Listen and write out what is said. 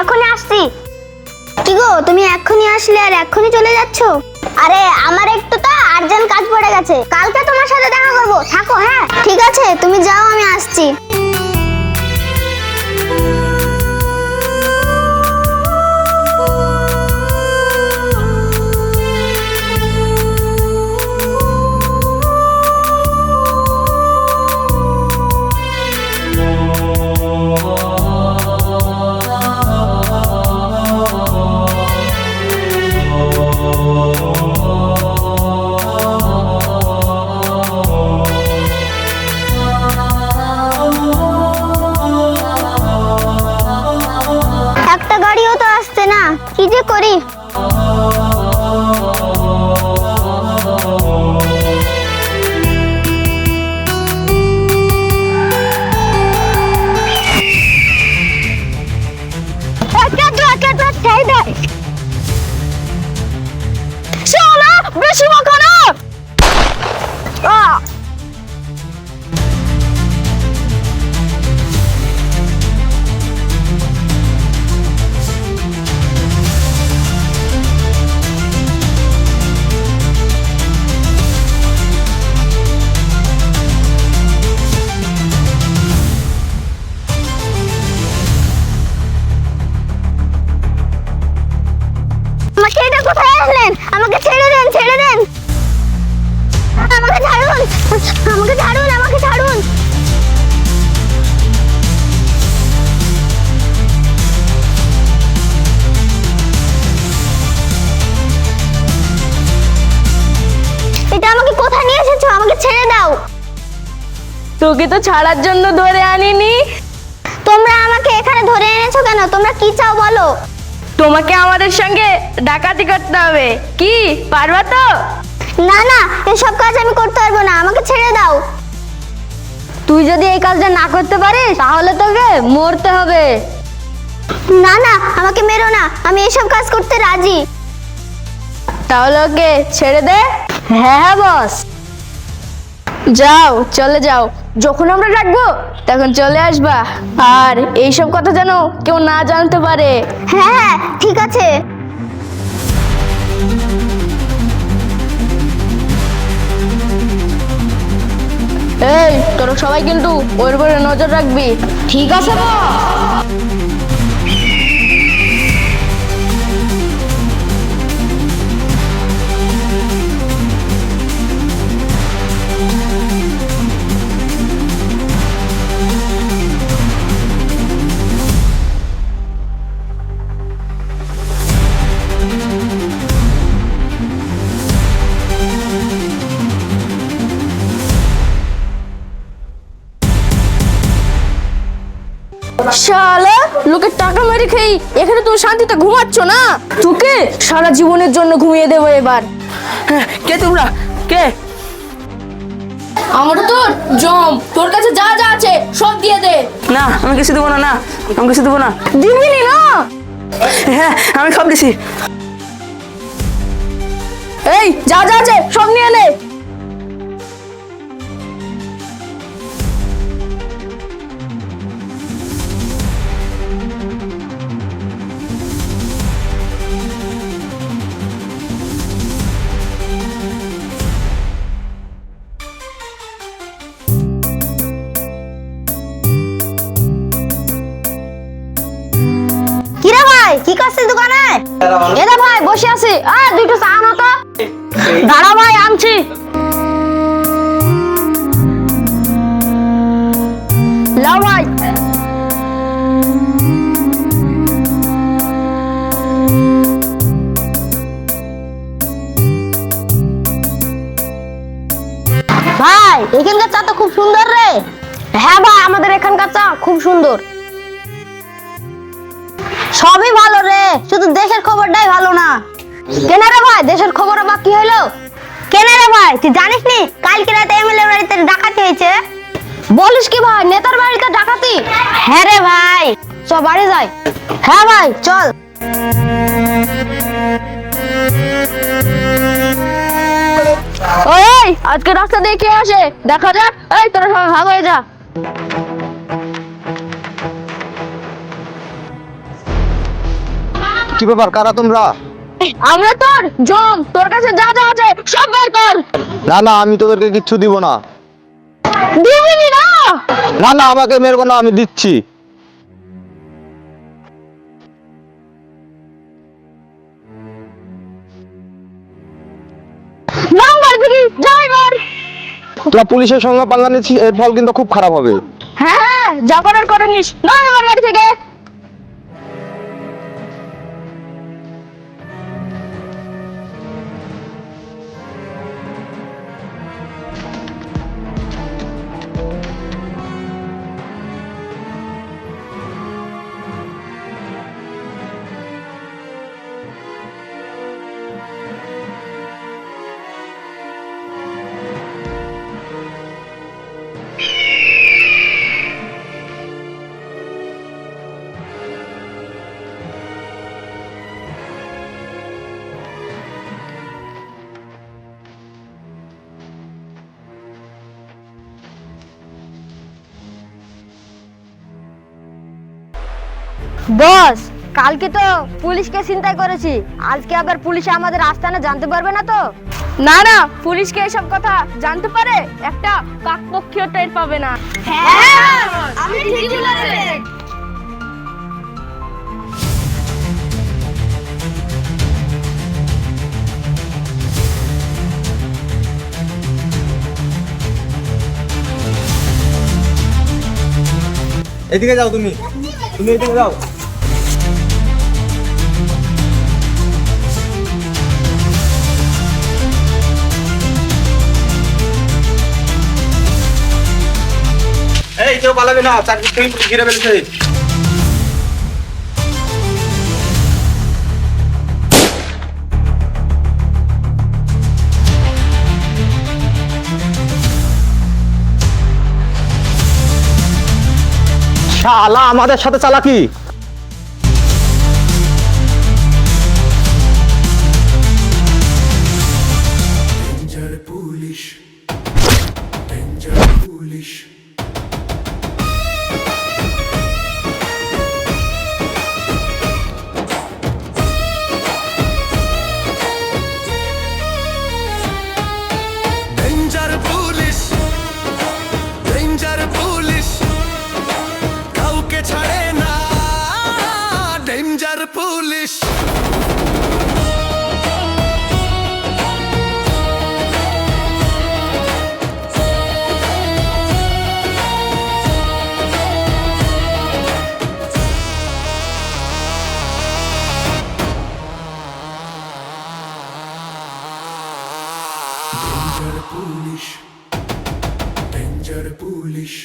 এখনই আসছি। কি গো, তুমি এখনই আসলে আর এখনই চলে যাচ্ছ? আরে আমার একটু তো আর্জেন্ট কাজ পড়ে গেছে, কালকে তোমার সাথে দেখা করব। থাকো। হ্যাঁ ঠিক আছে, তুমি যাও, আমি আসছি। একটা গাড়িও তো আসছে না, কি যে করি। বেশি বকো না। আমাকে এটা কোথায় আসলেন? আমাকে ছেড়ে দেন, ছেড়ে দেন, আমাকে ছাড়ুন, আমাকে ছাড়ুন, আমাকে ছাড়ুন। এটা আমাকে কোথায় নিয়ে এসেছো? আমাকে ছেড়ে দাও। তোকে তো ছাড়ার জন্য ধরে আনিনি। তোমরা আমাকে এখানে ধরে এনেছো কেন? তোমরা কি চাও বলো? তোমাকে আমাদের সঙ্গে ডাকাতি করতে হবে, কি পারবা তো? না না, এসব কাজ আমি করতে পারবো না, আমাকে ছেড়ে দাও। তুই যদি এই কাজটা না করতে পারিস তাহলে তোকে মরতে হবে। না না, আমাকে মেরো না, আমি এসব কাজ করতে রাজি। তাহলে ওকে ছেড়ে দে। হ্যাঁ বস, যাও, চলে যাও। যখন আমরা ডাকবো তখন চলে আসবা, আর এইসব কথা যেন কেউ না জানতে পারে। হ্যাঁ হ্যাঁ ঠিক আছে। এই তোরা সবাই কিন্তু ওর উপরে নজর রাখবি। ঠিক আছে বস। শালা, লোকের টাকা মেরে খেয়ে এখানে তুমি শান্তিতে ঘুমাচ্ছ না? তোকে সারা জীবনের জন্য ঘুমিয়ে দেবো এবার। কে তোমরা? কে? আমরা তোর জম, তোর কাছে যা যা আছে সব দিয়ে দে। না, আমি কিছু দেবো না। না, আমি কিছু দেবো না। দিবি না? হ্যাঁ, আমি সব দিছি। এই যা যা আছে সব নিয়ে নে। কিরে ভাই, কি করছিস দোকানে? এরা ভাই বসে আছে, আর দুটো চা আনো তো। দাঁড়া ভাই, আনছি। লাও ভাই। ভাই এখানকার চা তো খুব সুন্দর রে। হ্যাঁ ভাই, আমাদের এখানকার চা খুব সুন্দর। সবই ভালো রে, শুধু দেশের খবরটাই ভালো না। কেন রে ভাই, দেশের খবর আবার কি হলো? কেন রে ভাই, তুই জানিস নি কালকে রাতে এমএলএ বাড়িতে ডাকাতি হয়েছে? বলিস কি ভাই, নেতার বাড়িতে ডাকাতি? হ্যাঁ রে ভাই, চল বাড়ি যাই। হ্যাঁ ভাই চল। ওই আজকে রাস্তা দিয়ে কে আসে দেখা যাক। এই তোরা সবাই ভাগ হয়ে যা। কি ব্যাপার, কারা তোমরা? আমরা তোর জম, তোর কাছে যা যা আছে সব বের কর। না না, আমি তোদেরকে কিচ্ছু দিব না। দিবি না? না না, আমাকে মেরবো না, আমি দিচ্ছি। নাম্বার দিবি, যাই মার। তোরা পুলিশের সঙ্গে পাঙ্গা নিচ্ছিস, এর ফল কিন্তু খুব খারাপ হবে। হ্যাঁ, যা করার করে নিস, না আমার বাড়ি থেকে। বস, কালকে তো পুলিশকে চিন্তাই করেছি, আজকে আবার পুলিশ আমাদের আস্তানা জানতে পারবে না তো? না না, পুলিশকে এসব কথা জানতে পারে একটা কাকপক্ষীয় টের পাবে না। হ্যাঁ, আমি ঠিকই বলেছেন। এদিকে যাও, তুমি এদিকে যাও। এই কেউ পালাবে না, চারদিক থেকে পুলিশ ঘিরে ফেলেছে। শালা আমাদের সাথে চালাকি। Danger Polish. Danger Polish. Danger Polish. Danger Polish. কাউকে ছাড়ে না। Danger Polish. Danger Polish. Danger Polish.